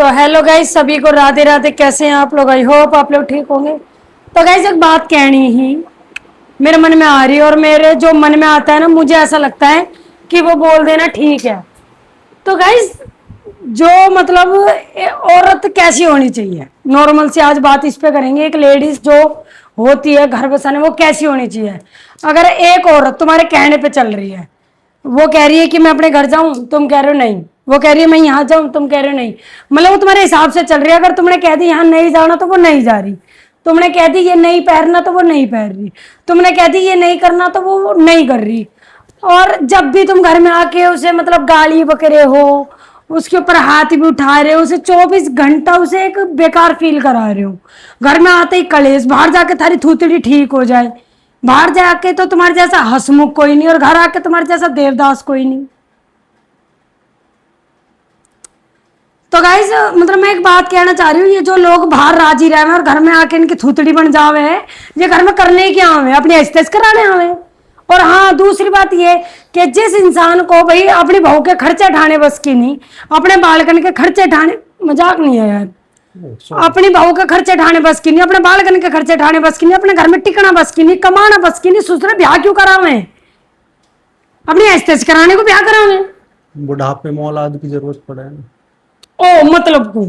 तो hello guys, सभी को राधे राधे। कैसे हैं आप लोग? आई होप आप लोग ठीक होंगे। तो गाइस एक बात कहनी ही मेरे मन में आ रही है, और मेरे जो मन में आता है ना, मुझे ऐसा लगता है कि वो बोल देना ठीक है। तो गाइस जो मतलब औरत कैसी होनी चाहिए, नॉर्मल से आज बात इस पे करेंगे। एक लेडीज जो होती है घर बसाने, वो कैसी होनी चाहिए। अगर एक औरत तुम्हारे कहने पे चल रही है, वो कह रही है कि मैं अपने घर जाऊं, तुम कह रहे हो नहीं। वो कह रही है मैं यहाँ जाऊं, तुम कह रहे हो नहीं। मतलब वो तुम्हारे हिसाब से चल रही है। अगर तुमने कह दी यहाँ नहीं जाना, तो वो नहीं जा रही। तुमने कह दी ये नहीं पहनना, तो वो नहीं पहन रही। तुमने कह दी ये नहीं करना, तो वो नहीं कर रही। और जब भी तुम घर में आके उसे मतलब गाली बकरे हो, उसके ऊपर हाथ भी उठा रहे हो, उसे 24 घंटा उसे एक बेकार फील करा रहे हो। घर में आते ही कलेश, बाहर जाके थारी थूथड़ी ठीक हो जाए। बाहर जाके तो तुम्हारे जैसा हंसमुख कोई नहीं, और घर आके तुम्हारे जैसा देवदास कोई नहीं। तो गाइस मतलब मैं एक बात कहना चाह रही हूँ, ये जो लोग बाहर राजी रहे हैं और घर में आके इनकी थूथड़ी बन जावे है, ये घर में करने क्या आवे? अपनी ऐसे कराने आवे। और हाँ, दूसरी बात ये कि जिस इंसान को भाई अपनी बहू के खर्चे ढाने बस की नहीं, अपने बालकन के खर्चे ढाने, मजाक नहीं है यार, अपनी बहू के खर्चे ढाने बस की नहीं, अपने बालकन के खर्चे ढाने बस की नहीं, अपने घर में टिकना बस की नहीं, कमाना बस की नहीं, ससुर ब्याह क्यों करावे? अपनी ऐसे कराने को ब्याह करावे। बुढ़ापे में औलाद की जरूरत पड़े ना। ओ मतलब को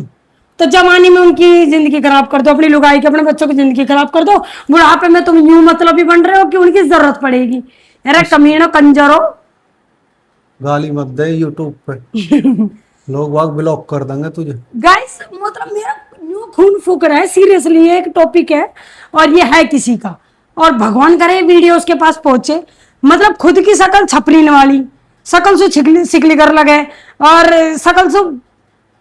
तो जवानी में उनकी जिंदगी खराब कर दो, अपनी लुगाई की, अपने बच्चों की जिंदगी खराब कर दो। बुढ़ापे में तुम यूं मतलब ही बन रहे हो कि उनकी जरूरत पड़ेगी। अरे कमीनो कंजरो। गाली मत दे यूट्यूब पे लोग वाग ब्लॉक कर देंगे तुझे। गाइस मतलब मेरा यूं खून फूक रहा है सीरियसली। ये एक टॉपिक है और ये है किसी का, और भगवान करे वीडियो उसके पास पहुंचे। मतलब खुद की शकल छपरीन वाली, शकल से सिकली कर लगे, और शकल से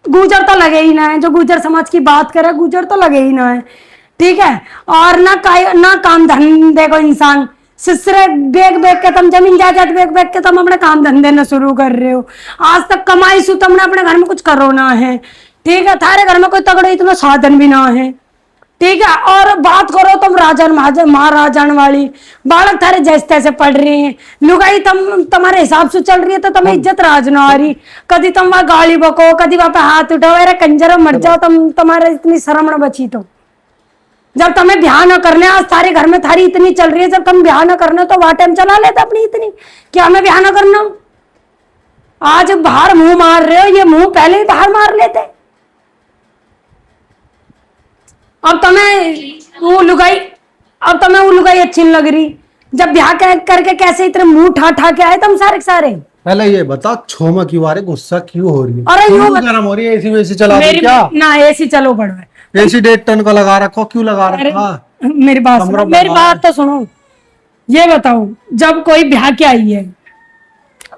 गुजर तो लगे ही ना है। जो गुजर समाज की बात करे, गुजर तो लगे ही ना है, ठीक है। और ना काम धंधे को इंसान सिसरे बेग बेग के तुम जमीन जायदाद बेग बेग के तुम अपने काम धंधे न शुरू कर रहे हो। आज तक कमाई सु तुमने अपने घर में कुछ करो ना है, ठीक है। थारे घर में कोई तगड़े इतना साधन भी ना है, ठीक है। और बात करो तुम राजन महाराजन वाली, बालक थारे जैसे तैसे पढ़ रही हैं, लुगाई तुम्हारे हिसाब से चल रही है, तो तुम्हें इज्जत राज ना आ रही। कभी तुम वहां गाली बको, कभी वहां पे हाथ उठाओ, अरे कंजर मर जाओ तुम्हारे इतनी शर्म न बची। तो जब तुम्हें ब्याह न करने, आज थारे घर में थारी इतनी चल रही है, जब तुम ब्याह न करने तो वह टाइम चला लेते अपनी इतनी कि हमें ब्याह न करना। आज बाहर मुंह मार रहे हो, ये मुंह पहले ही बाहर मार लेते। अब तुम्हें वो लुगाई अच्छी नहीं लग रही। जब ब्याह करके कैसे इतने मुंह ठा के आए तुम सारे के सारे। पहले ये बता, छोमा क्यों आ रही, गुस्सा क्यों हो रही है? अरे क्यों गरम हो रही है? एसी वेसी चला दो क्या? ना एसी चलो बढ़वा। एसी 1.5 टन का लगा रखो, क्यों लगा रखा? मेरी बात तो सुनो। ये बताओ, जब कोई ब्याह के आई है,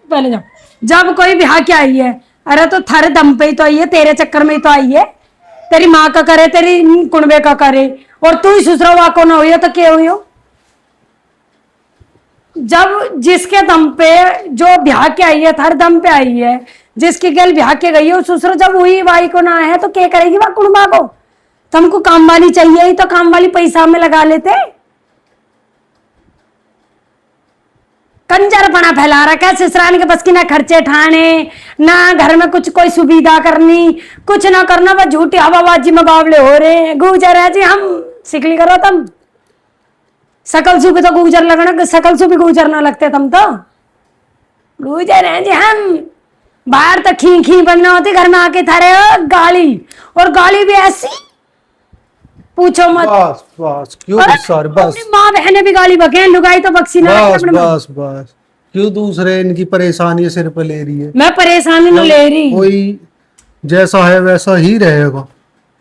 पहले जाओ, जब कोई ब्याह के आई है, अरे तो थारे दम पे ही तो आई है, तेरे चक्कर में ही तो आई है। तेरी माँ का करे, तेरी कुणबे का करे, और तू ही ससुरा वाको ना हुई हो तो क्या हुई हो? जब जिसके दम पे जो ब्याह के आई है, थारे दम पे आई है, जिसकी गल ब्याह के गई है, ससुर जब हुई वाई को ना है तो क्या करेगी वह कुणबा को? तुमको काम वाली चाहिए ही तो काम वाली पैसा में लगा लेते। कंजरपना फैला रखा है ससुराल के बस की, ना खर्चे ठाने, ना घर में कुछ कोई सुविधा करनी, कुछ ना करना, बस झूठी हवाबाजी में बावले हो रहे हैं। गुजर है जी, हम सिकली करो तुम। सकल सु भी तो गुजर लगना, सकल सु भी गुजर ना लगते तुम तो। गुजर है जी हम। बाहर तो खी बनना होती, घर में आके थारे गाली, और गाली भी ऐसी पूछो मत। बस बस क्यों गुस्सा? बस माँ बहने भी गाली बके, लुगाई तो बक्सी ना। बस बस बस क्यों दूसरे इनकी परेशानी सिर पे ले रही है? मैं परेशानी नहीं ले रही। कोई जैसा है वैसा ही रहेगा,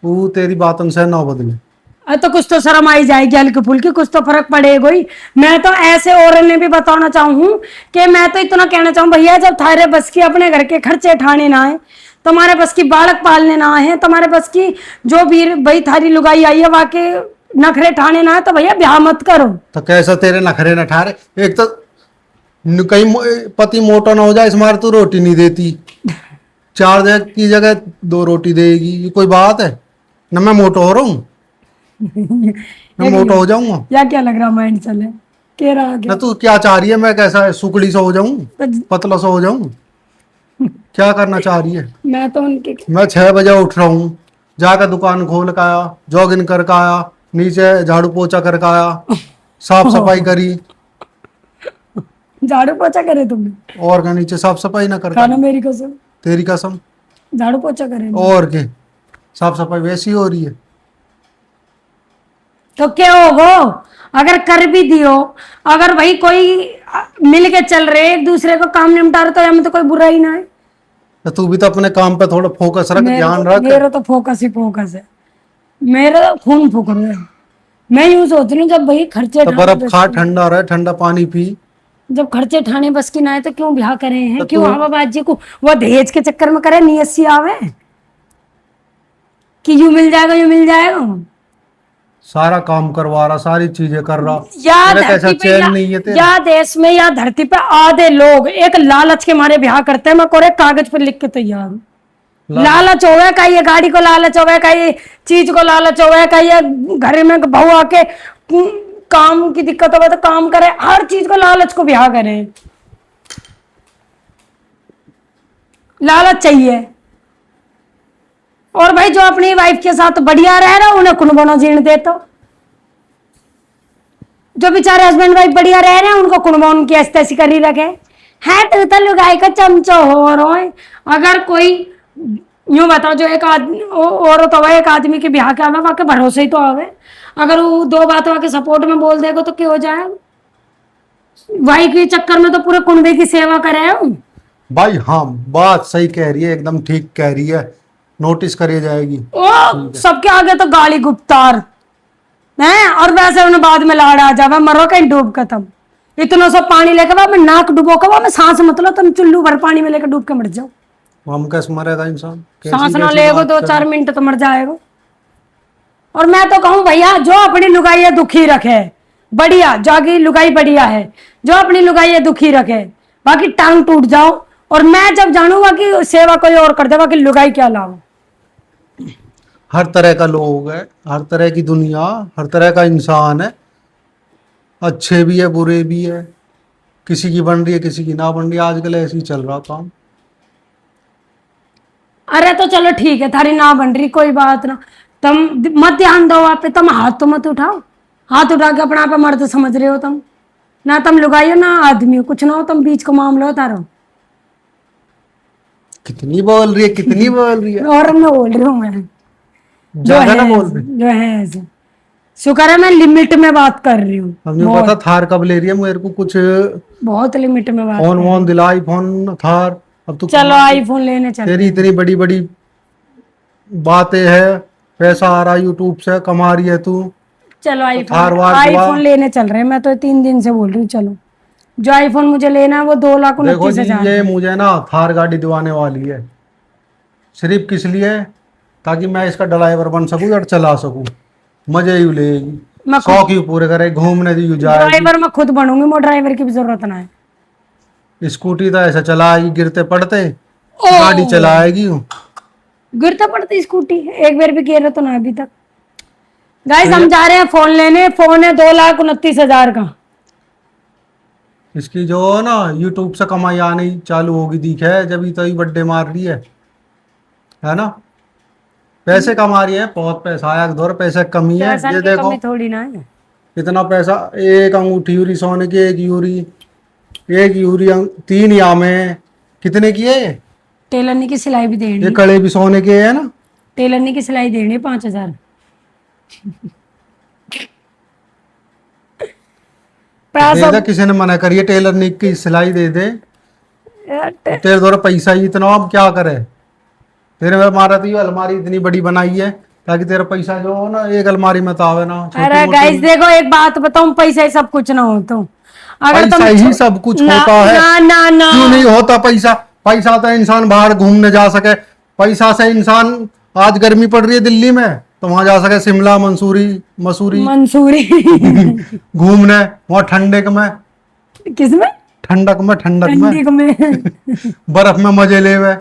वो तेरी बातों से ना बदले। तो कुछ तो शर्म आई जाएगी, हल्की फुल्की कुछ तो फर्क पड़ेगा ही। मैं तो ऐसे और ने भी बताना चाहूँ कि मैं तो इतना कहना चाहूँ, भैया जब थारे बस की अपने घर के खर्चे ठाने ना है, तुम्हारे बस की बालक पालने ना है, तुम्हारे बस की जो भी भाई थारी लुगाई आई है वाके नखरे ठाने ना है, तो भैया ब्याह मत करो। तो कैसा तेरे नखरे न ठहरे? एक तो कहीं पति मोटा ना हो जाए, इस मार तू रोटी नहीं देती, 4 जगह की जगह 2 रोटी देगी, ये कोई बात है? न मैं मोटा हो रहा हूँ, मैं मोटा हो जाऊंगा या क्या लग रहा माइंड चले कह रहा ना? तू क्या चाह रही है? मैं कैसा सुकड़ी सा हो जाऊं, पतला सा हो जाऊं? क्या करना चाह रही है? मैं तो उनके मैं 6 बजे उठ रहा हूँ, जाकर दुकान खोल कर आया, जॉगिंग करके आया, नीचे झाड़ू पोछा करके आया, साफ सफाई करी, झाड़ू पोछा करे तुमने? और क्या नीचे साफ सफाई ना करके खाना आई? मेरी कसम, तेरी कसम। झाड़ू पोछा करे नहीं। और क्या, साफ सफाई वैसी हो रही है। तो क्या होगो अगर कर भी दियो, अगर भाई कोई मिल के चल रहे एक दूसरे को काम निपटा रहे तो हमें तो कोई बुरा ही ना है। तो तू भी तो अपने काम पे थोड़ा फोकस रख, ध्यान रख। मेरा तो फोकस ही फोकस है, मेरा तो खून फूक रहा है। मैं यूं सोच रही हूँ जब भाई खर्चे तो बर्फ खा, ठंडा रहे, ठंडा पानी पी। जब खर्चे ठाने बस की ना है तो क्यों ब्याह करे हैं? तो क्यों हवाबाजी को वो दहेज के चक्कर में करे? नियत सी आवे कि यूं मिल जाएगा, यूं मिल जाएगा। सारा काम करवा रहा, सारी चीजें कर रहा, या तेरा कैसा धरती पे चैन नहीं है तेरा? या देश में या धरती पे आधे लोग एक लालच के मारे ब्याह करते हैं। मैं कोरे कागज पर लिख के तैयार हूँ। लालच होगा का ये गाड़ी को लालच होगा का ये चीज को लालच होगा का ये घर में बहू आके काम की दिक्कत होगा तो काम करे, हर चीज को लालच को ब्याह करें। लालच चाहिए। और भाई जो अपनी वाइफ के साथ बढ़िया रह रहा उन्हें कुनबोना जीण देता, जो बेचारे हस्बैंड वाइफ बढ़िया रह रहे हैं उनको कुनबोन की ऐसी कर ही रखे है। तो लुगाई का चमचो हो रहा है। अगर कोई यूं बताओ जो एक आदमी औरत हो एक आदमी के ब्याह के आवे वाके भरोसे ही तो आवे। अगर वो दो बात वाके सपोर्ट में बोल देगा तो क्या हो जाए? भाई के चक्कर में तो पूरे कुनबे की सेवा करे हूं भाई। हाँ, बात सही कह रही है, एकदम ठीक कह रही है, नोटिस करी जाएगी। ओ सबके आगे तो गाली गुप्तार है, और वैसे उन्हें बाद में लाड़ आ जावा, मरो कहीं डूब खत्म। इतना सब पानी लेके मैं नाक डुबो के मैं सांस मतलब तुम चुल्लू भर पानी में लेकर डूब के मर जाओ। हम कैसे मरेगा इंसान? सांस ना लेगो 2-4 मिनट तो मर जाएगा। और मैं तो कहूँ भैया जो अपनी लुगाई दुखी रखे बढ़िया, जागी लुगाई बढ़िया है, जो अपनी लुगाई दुखी रखे, बाकी टांग टूट जाओ। और मैं जब जानूंगा कि सेवा कोई और कर दे, बाकी लुगाई क्या लाओ। हर तरह का लोग है, हर तरह की दुनिया, हर तरह का इंसान है, अच्छे भी है बुरे भी है, किसी की बन रही है किसी की ना बन रही है। आजकल ऐसे ही चल रहा काम। अरे तो चलो ठीक है, थारी ना बन रही कोई बात ना, तुम मत ध्यान दो आप पे, तुम हाथ तो मत उठाओ। हाथ उठा के अपना पे मर्द समझ रहे हो तुम, ना तुम लुगाई हो ना आदमी हो, कुछ ना हो तुम बीच का मामला होता रहो। कितनी बोल रही है, कितनी बोल रही है। और मैं बोल रही हूँ, मैं ज्यादा ना बोल रही। जो है ऐसे शुक्र है मैं लिमिट में बात कर रही हूँ। हमने पता थार कब ले रही है, मेरे को कुछ बहुत लिमिट में बात। फोन वोन दिला, आईफोन थार। अब तो चलो आईफोन लेने चलो। तेरी इतनी बड़ी बड़ी बातें है, पैसा आ रहा यूट्यूब से, कमा रही है तू। चलो थार वार आईफोन लेने चल रहे हैं। मैं तो 3 दिन से बोल रही हूँ चलो। जो आईफोन मुझे लेना है वो 2,29,000। ये मुझे ना थार गाड़ी दिवाने वाली है, सिर्फ किस लिए? ताकि मैं इसका ड्राइवर बन सकूं और चला सकूं, मजे ही लेगी, शौक ही पूरे करे, घूमने दी जाए। ड्राइवर मैं खुद बनूंगी, मोर ड्राइवर की भी जरूरत ना है। स्कूटी तो ऐसा चलाएगी, गिरते पड़ते गाड़ी चलाएगी। गिरते पड़ते स्कूटी एक बार भी गिरा तो ना अभी तक। गाइस हम जा रहे हैं फोन लेने। फोन है 2,29,000 का। इसकी जो ना यूट्यूब से कमाई आनी चालू होगी दिख है, जब तो ही बर्थडे मार रही है ना। पैसे कमा रही है, बहुत पैसा आया, दौर पैसे कमी है। ये देखो थोड़ी ना है इतना पैसा। एक अंगूठी यूरी सोने की, एक यूरी 3 यामे कितने की है ये? टेलरनी की सिलाई भी देनी, ये कड़े भी सोने के है ना। टेलरनी की सिलाई देनी 5,000। पैसा किसी ने मना करिए, टेलरनी की सिलाई दे दे। तेरे द्वारा पैसा ही इतना, अब क्या करे? तेरे में मारा तो अलमारी इतनी बड़ी बनाई है ताकि तेरा पैसा जो हो ना एक अलमारी में तो आवे ना। अरे गाइस देखो एक बात बताऊं, पैसा ही सब कुछ ना हो तो अगर पैसा ही सब कुछ होता है ना क्यों नहीं होता? पैसा पैसा तो इंसान बाहर घूमने जा सके, पैसा से इंसान आज गर्मी पड़ रही है दिल्ली में तो वहां जा सके शिमला मसूरी घूमने, वहां ठंडक में, किसमें ठंडक में बर्फ में मजे ले वे,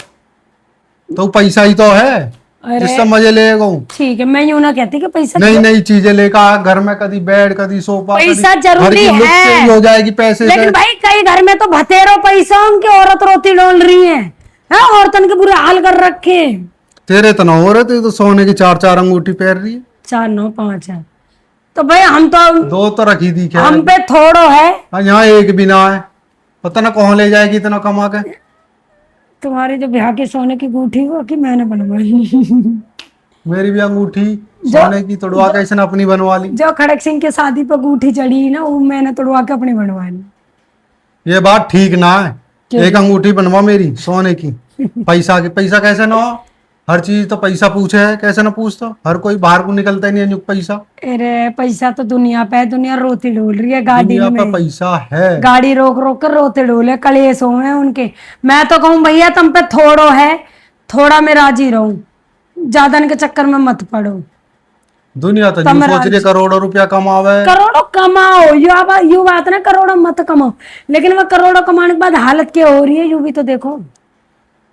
तो पैसा ही तो है जिससे मजे लेगा। ठीक है मैं यूं ना कहती कि पैसा नई नई चीजें लेकर घर में, कभी बेड कभी सोफा, पैसा जरूरी है हो जाएगी पैसे लेकिन से। भाई कई घर में तो भतेरो पैसा उनकी औरत रोती डोल रही है, है औरतन के बुरे हाल कर रखे हैं। तेरे तो ना हो रहे, तू तो सोने की 4-4 अंगूठी पहन रही है। 4 9 5 है तो भाई हम तो 2 तो रखी थी क्या? हम पे थोड़ो है। यहाँ एक भी ना है, पता ना कौन ले जाएगी इतना कमा के। तुम्हारी जो ब्याह के सोने की गूठी वो कि मैंने बनवाई। मेरी भी अंगूठी सोने की तोड़वा के इसने अपनी बनवा ली। जो खड़क सिंह के शादी पर गूठी चढ़ी ना वो मैंने तोड़वा के अपनी बनवा ली। ये बात ठीक ना है। क्यों? एक अंगूठी बनवा मेरी सोने की। पैसा कैसे ना हो? हर चीज तो पैसा पूछे है, कैसे ना पूछता? हर कोई बाहर को निकलता ही नहीं है नुक पैसा। अरे पैसा तो दुनिया पे है, दुनिया रोती डोल रही है गाड़ी दुनिया पे में। पैसा है। गाड़ी रोक रोक कर रोते डोले कलेश हो हैं उनके। मैं तो कहूँ भैया तुम पे थोड़ो है, थोड़ा मैं राजी रहूं, ज्यादा इनके चक्कर में मत पड़ो। दुनिया तो तम यूं सोच रही है करोड़ों रुपया कमावे। करोड़ों कमाओ, यू बात ना करोड़ों मत कमाओ, लेकिन वह करोड़ों कमाने के बाद हालत क्या हो रही है यू भी तो देखो।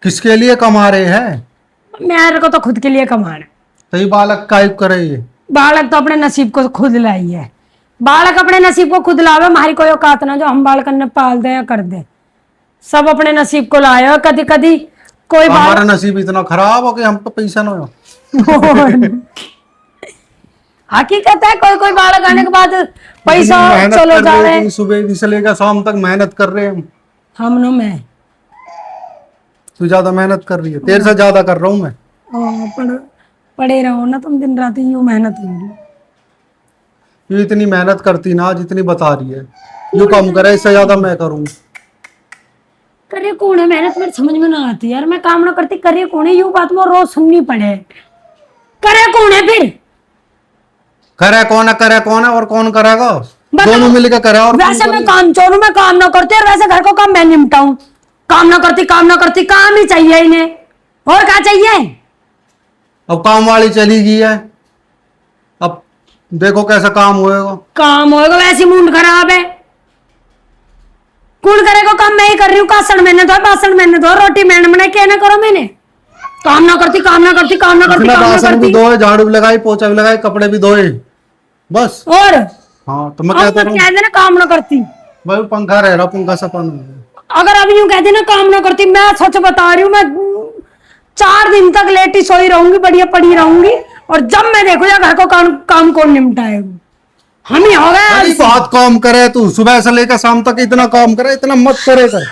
किसके लिए कमा रहे हैं? मेरे को तो खुद के लिए कमाना है। तो ये बालक कायब करे ये। बालक तो अपने नसीब को खुद लाई है। बालक अपने नसीब को खुद लावे, हमारी कोई औकात ना जो हम बालक ने पाल दे या कर दे। सब अपने नसीब को लाए हो। कदी कदी कोई हमारा नसीब इतना खराब हो कि हमको पैसा ना हो। हकीकत है, कोई कोई बालक आने के बाद पैसा मेहनत चलो कर जा रहे रहे हैं, सुबह से लेकर शाम तक मेहनत कर रहे हैं हम। हम नो मैं तू ज्यादा मेहनत कर रही है, तेरे से ज्यादा कर रहा हूँ मैं। पड़े रहो ना तुम दिन रात यूं मेहनत करो। ये इतनी मेहनत करती ना जितनी बता रही है, यू कम करे, इससे ज्यादा मैं करूँ। करे कौन है मेहनत मेरे समझ में ना आती यार। मैं काम ना करती, करे कौन है यू बात में रोज सुननी पड़े। करे कौन है फिर? करे कौन है और कौन करेगा? बताओ। दोनों मिलकर करे। और वैसे मैं काम चोरू में काम ना करती और वैसे घर को काम मैं निपटाऊं। काम ना करती काम ही चाहिए इन्हें, और क्या चाहिए? अब काम वाली चली गई है, अब देखो कैसा काम होएगा। काम होएगा वैसी मूड खराब है। कौन करेगा काम? मैं ही कर रही हूँ। कासन मैंने धो, बासन मैंने धो, रोटी मैंने बनाई, क्या ना करो मैंने। काम ना करती इसमें बासन भी धोए, झाड़ू भी लगाई, पोछा भी लगाई, कपड़े भी धोए, बस। और हाँ तो मैं अब कहता मत हूँ कह देना काम ना करती। भाई पंखा रह रहा, पंखा सपन। अगर अब यूं कह देना काम ना करती, मैं सच बता रही हूँ, मैं 4 दिन तक लेटी सोई रहूंगी, बढ़िया पड़ी रहूंगी। और जब मैं देखूंगा घर को काम कौन निपटाएगा? हम ही हो गए। बहुत काम करे तू, सुबह से लेकर शाम तक इतना काम करे, इतना मत करे कर।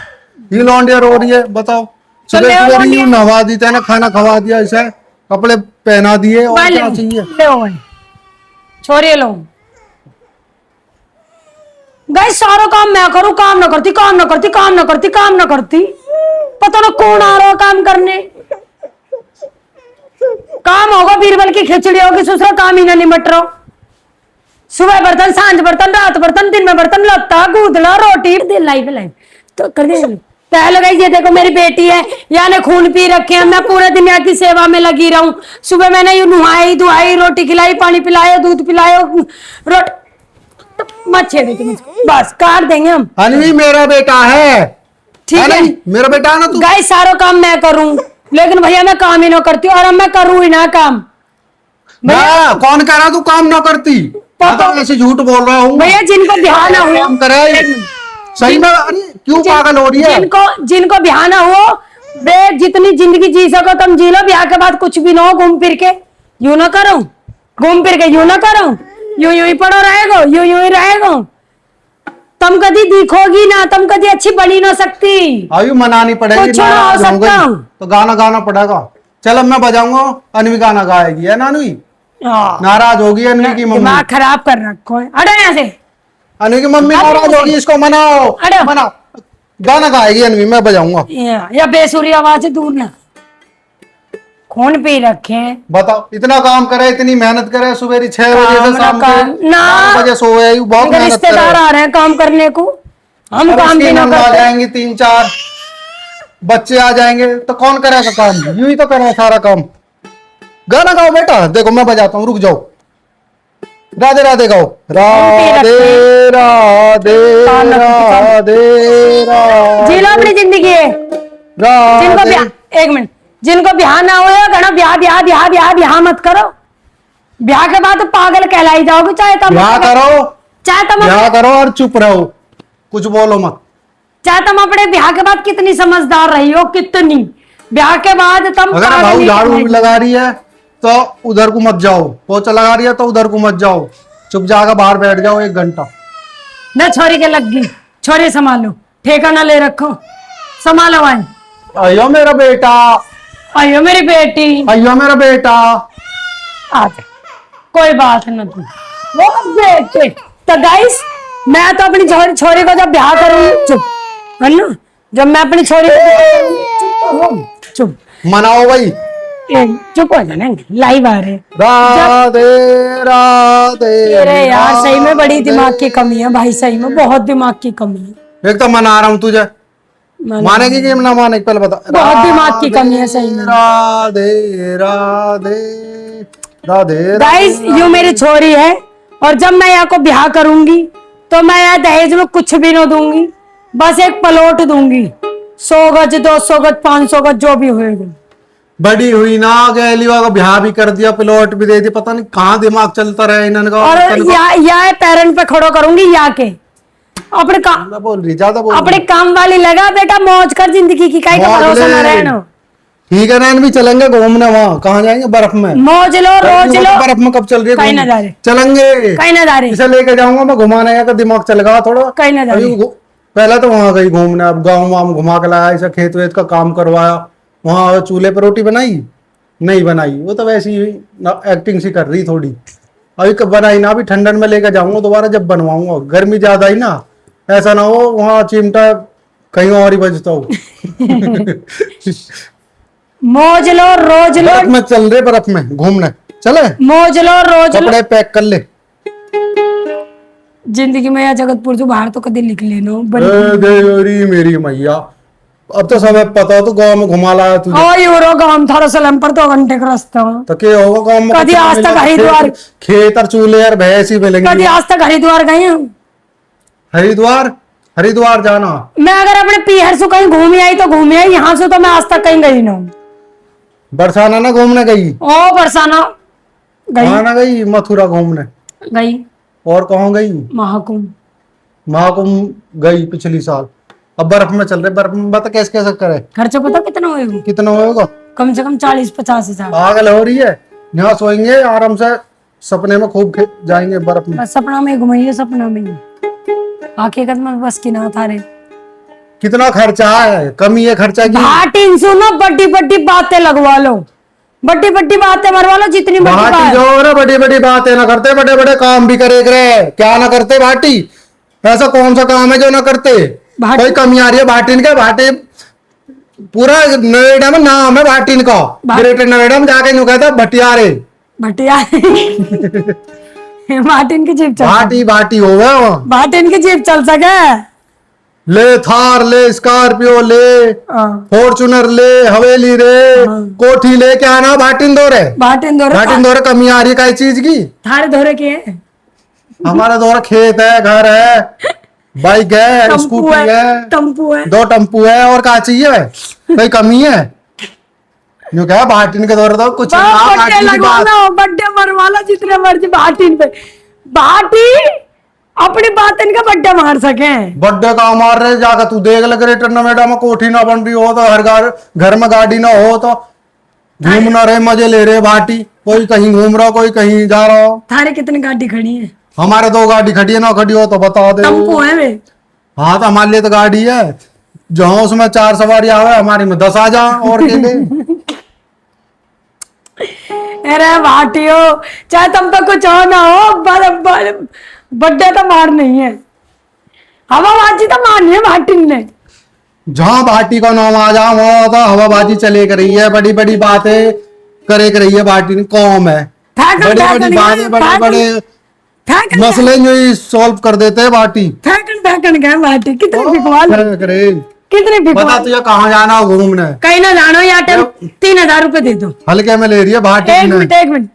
ये लौंडिया रो रही है, बताओ। सुबह सुबह यूं नहवा दी ना, खाना खवा दिया, इसे कपड़े पहना दिए, और क्या चाहिए? छोड़िए लो गई, सारा काम मैं करूं, काम ना करती पता ना कौन आ रहा काम करने। काम होगा बीरबल की खिचड़ी होगी, दूसरा काम ही ना निमट रहा। सुबह बर्तन, सांझ बर्तन, रात बर्तन, दिन में बर्तन, लत्ता गूदला, रोटी दे लाइफ तो कर दे। पहले गई ये देखो मेरी बेटी है, यानी खून पी रखे हैं। मैं पूरे दुनिया की सेवा में लगी रहूं। सुबह मैंने ये नुहाई धुआई, रोटी खिलाई, पानी पिलाया, दूध पिलाया, रोटी मत छेड़ो तुम इसको, बस काट देंगे हम। अनवी मेरा बेटा है, ठीक है मेरा बेटा है ना तू। गाइस सारा काम मैं करूं, लेकिन भैया मैं काम ही ना करती, और अब मैं करूं ही ना काम। ना कौन कह रहा तू काम ना करती? तो ऐसे झूठ बोल रहा हूँ भैया जिनको ध्यान ना हो काम करे सही में। अरे क्यों पागल हो रही है? जिनको ब्याह ना हो वे जितनी जिंदगी जी सको तुम जी लो। ब्याह के बाद कुछ भी ना हो, घूम फिर के यूं ना करो, घूम फिर के यूं ना करो, यूं ही पड़ो रहेगो, यूं ही रहेगो। तुम कभी दिखोगी ना, तुम कभी अच्छी बनी ना सकती। आयु मनानी पड़ेगी, कुछ ना हो सकता तो गाना गाना पड़ेगा। चल अब मैं बजाऊंगा, अनवी गाना गाएगी, है ना अनवी? नाराज होगी अनवी की मम्मी, दिमाग खराब कर रखो है। हटो यहाँ से। अनवी की मम्मी नाराज होगी, इसको मनाओ, मनाओ। गाना गाएगी अनवी, मैं बजाऊंगा। या बेसुरी आवाज से दूर ना। खून पी रखे हैं। बताओ, इतना काम करे, इतनी मेहनत करे, सुबह 6 बजे से शाम के 9 बजे सोए, बहुत मेहनत रिश्तेदार आ रहे हैं काम करने को, हम काम भी ना आ जाएंगे, 3-4 बच्चे आ जाएंगे, तो कौन करेगा काम? यूं ही तो करे सारा काम। गाना गाओ बेटा, देखो मैं बजाता हूँ, रुक जाओ। राधे राधे गाओ, राधे राधे राधे राधे। जी लो अपनी जिंदगी है। जिनको ब्याह, एक मिनट, जिनको ब्याह ना हो घना ब्याह मत करो। ब्याह के बाद तो पागल कहलाई जाओगे। चाहे तुम ब्याह करो, चाहे तुम ब्याह करो और चुप रहो, कुछ बोलो मत। चाहे तुम अपने ब्याह के बाद कितनी समझदार रही हो, कितनी, ब्याह के बाद तुम अगर पागल भाऊ ही झाड़ू कहलाएगी। लगा रही है तो उधर को मत जाओ, पोछा लगा रही है तो उधर को मत जाओ, चुप जाकर बाहर बैठ जाओ 1 घंटा। मैं छोरी के लग गई, छोरी संभालो, ठेका ना ले रखो, संभालो भाई। अयो मेरा बेटा, आयो मेरी बेटी, अयो मेरा बेटा। आ जा, कोई बात न तू वो बेटे। तो गाइस मैं तो अपनी छोरी को जब ब्याह करूंगी, चुप है ना, जब मैं अपनी छोरी को ब्याह करूंगी, चुप हो, चुप मनाओ भाई। चुप हो जाना, लाइव आ रहे। राधे राधे। अरे यार सही में बड़ी राधे। दिमाग की कमी है भाई, सही में बहुत दिमाग की कमी है। एक तो मना रहा हूँ तुझे, मानेगी कि ना मानेगी पहले बता। बहुत दिमाग की कमी है सही में। राधे राधे राधे। गाइस यू मेरी छोरी है, और जब मैं यहाँ को ब्याह करूंगी तो मैं यहाँ दहेज में कुछ भी नहीं दूंगी, बस एक प्लॉट दूंगी, 100 गज 200 गज 500 गज जो भी होएगा। बड़ी हुई ना, गैलीवा का ब्याह भी कर दिया, प्लॉट भी दे दिया, पता नहीं कहाँ दिमाग चलता रहे इनका। और या पैरेंट पे खड़ो करूंगी या के अपने काम, ज्यादा बोल रही, ज्यादा बोल अपने रही। काम वाली लगा बेटा, मौज कर जिंदगी की, काहे का मौज भरोसा न ले। रहना। ठीक है नैन भी चलेंगे घूमने, वहाँ कहाँ जाएंगे, बर्फ में। मौज लो रोज लो, बर्फ में कब चल रही है कहीं घूमने? ना जा रहे, चलेंगे, कहीं ना जा रहे, इसे लेके जाऊंगा मैं घुमाने का, दिमाग चलेगा थोड़ा। कहीं ना जा रहे। अभी पहले तो वहां गई घूमने, अब गाँव वाम घुमा के लाया, इसे खेत वेत का काम करवाया, वहां चूल्हे पर रोटी बनाई नहीं बनाई, वो तो वैसे ही एक्टिंग सी कर रही थोड़ी। अभी कब बनाई ना, अभी ठंडन में लेकर जाऊंगा दोबारा जब बनवाऊंगा, गर्मी ज्यादा ही ना, ऐसा ना हो वहां चिमटा कहीं और ही बजता हो। मौज लो रोज लो, बर्फ में चल रहे, बर्फ में घूमने चले, मौज लो रोज लो। कपड़े पैक कर ले। जिंदगी में या जगतपुर जो बाहर तो कभी लिख लेना देवरी मेरी मैया, अब तो सब पता, तो गांव में घुमा लाया तुझे। ओ यूरो गांव थारा सलम पर 2 घंटे का रास्ता हो। तो क्या होगा गांव में? कभी आज तक हरिद्वार, खेत और चूल्हे और भैंस ही मिलेंगे। कभी आज तक हरिद्वार गए हैं? हरिद्वार, हरिद्वार जाना। मैं अगर अपने पीहर से कहीं घूमी आई तो घूमी आई, यहाँ से तो मैं आज तक कहीं गई ना हूँ। बरसाना ना घूमने गई? ओ बरसाना गई, कहाँ ना गई? मथुरा घूमने गई, और कहाँ गई? महाकुंभ, महाकुंभ गई पिछली साल। अब बर्फ में चल रहे, बर्फ में बता कैसे कैसे करे, खर्चा पता कितना होएगा? कितना होगा? कम से कम 40-50 हजार। पागल हो रही है, यहाँ सोएंगे आराम से, सपने में खूब जाएंगे बर्फ में। बस सपना में घुमाइए, सपना में ही, हकीकत में बस की ना था रे। कितना खर्चा है, कमी है खर्चा की। भाटिन सुनो, बड़ी बड़ी बातें लगवा लो, बड़ी बड़ी बातें मरवा लो, जितनी बड़ी भाटी बात। जो ना बड़ी बड़ी बातें ना करते, बड़े बड़े काम भी करे क्या ना करते भाटी? ऐसा कौन सा काम है जो ना करते? भाटी- कोई कमी आ रही है भाटिन का? भाटी पूरा नोएडा में नाम है भाटिन का, ग्रेटर नोएडा में जाके यूं कहता भटियारे। भटिया भाटिन की जीप चल, भाटी भाटी हो गया वहाँ। भाटिन की जीप चल सके। ले थार ले, स्कॉर्पियो ले, हाँ, फॉर्चुनर ले, हवेली रे, कोठी ले, क्या ना भाटिन दो रे, भाटिन दो भाटिन दो रे। कमी आ रही है कई चीज की? थारे धोरे के है, हमारा दो खेत है, घर है, बाइक है, टम्पू स्कूटी है, टम्पू है। 2 टम्पू है, और क्या चाहिए? कोई कमी है? यूं क्या भाटिन के दौर तो कुछ ना, बर्थडे भाटिन की लगवा बात। लो, बर्थडे मरवा लो जितने मर्जी भाटिन पे। भाटी अपनी बात इनका बर्थडे मार सके। बर्थडे का मार रहे, जाकर तू देख ले ग्रेटर नोएडा में कोठी ना बन रही हो तो, हर घर में गाड़ी ना हो तो, घूम ना रहे, मजे ले रहे भाटी, कोई कहीं घूम रहा, कोई कहीं जा रहा हो। थारे कितनी गाड़ी खड़ी है? हमारे 2 गाड़ी खड़ी है, ना खड़ी हो तो बता दे। टम्पू है वे। हाँ तो हमारे लिए तो गाड़ी है, जहाँ उसमें 4 सवारी आवे, हमारी में 10 आ जा और के लिए। अरे भाटियो, चाहे तुम तो कुछ हो ना हो, बर्थडे तो मार नहीं है, हवाबाजी तो मारनी है भाटिन ने। जहाँ भाटी का नाम आ जा वहां तो हवाबाजी चले कर रही है, बड़ी बड़ी बातें करे कर रही है भाटी, कौम है, बड़ी बड़ी बातें, बड़े बड़े मसले जो ही सॉल्व कर देते हैं भाटी। फेंकन गए भाटी, कितनी बिकवाल, करे कितनी बता बिकवाल। तुझे कहाँ जाना हो घूमने? कहीं ना जानो यार, 3000 रुपए दे दो। हल्के में ले रही है भाटी एक ने। मिनट, एक मिनट,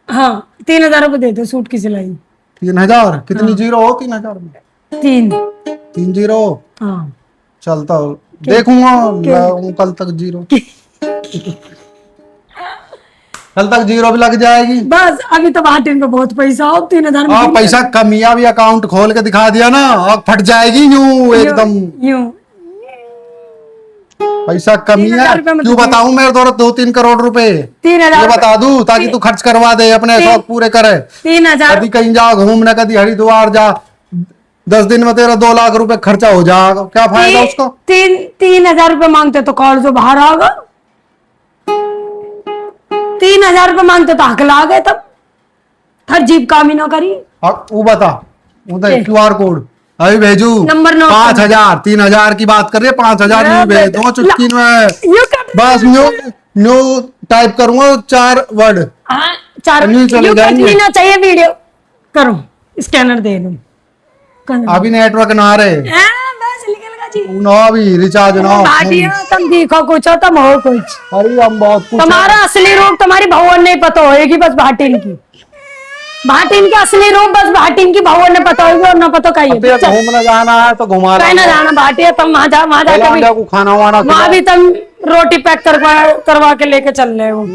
हाँ 3000 रुपए दे दो, सूट की सिलाई। 3000? कितनी जीरो हो 3000 में? 3 जीरो? हाँ चलता हो, देखूंगा लाऊं कल तक जीरो। कल तक जीरो भी लग जाएगी। बस अभी तो भाटिन को बहुत पैसा हो, 3000 में पैसा कमिया भी अकाउंट खोल के दिखा दिया ना, अब फट जाएगी यूं एकदम। यूं पैसा कमी 3,000 है, रुपए में क्यों तो बताऊं मेरे द्वारा 2-3 करोड़ रुपए 3,000 ये बता दूं ताकि तू खर्च करवा दे, अपने शौक पूरे करे। 3,000 कभी कहीं जा घूमने, कभी हरिद्वार जा, 10 दिन में तेरा 2 लाख रुपए खर्चा हो जाएगा, क्या फायदा उसको। 3,000 रुपए मांगते तो कॉल जो बाहर आ गए, 3,000 रुपए मांगते तो हकला आ गए, तब हर जीप काम ही ना करी। वो बता, वो QR कोड अभी भेजू। नंबर नोट 5,000, 3,000 की बात कर रहे, 5,000 अरे नहीं भेज दूंगा चुटकी में। यू कर बस न्यू न्यू टाइप करूंगा 4 वर्ड। हाँ, 4 नहीं चले यू कट जाएंगे। लेना चाहिए वीडियो। करो स्कैनर दे दूं। अभी नेटवर्क ना रहे, बस निकल जी। ना भी रिचार्ज ना। भाटिया तुम दिखो कुछ हो, तुम हो कुछ। अरे हम बहुत कुछ तुम्हारा असली रूप तुम्हारी भगवान नहीं पता होएगी, बस भाटिन की। भाटिन का असली रूप बस भाटिन की भगवान ने पता होगी, और ना पता कहीं घूमने जाना है तो घुमा कहना जाना भाटिया, तुम वहां जा को खाना वाना वहां भी तुम रोटी पैक करवा करवा के लेके चल रहे हो।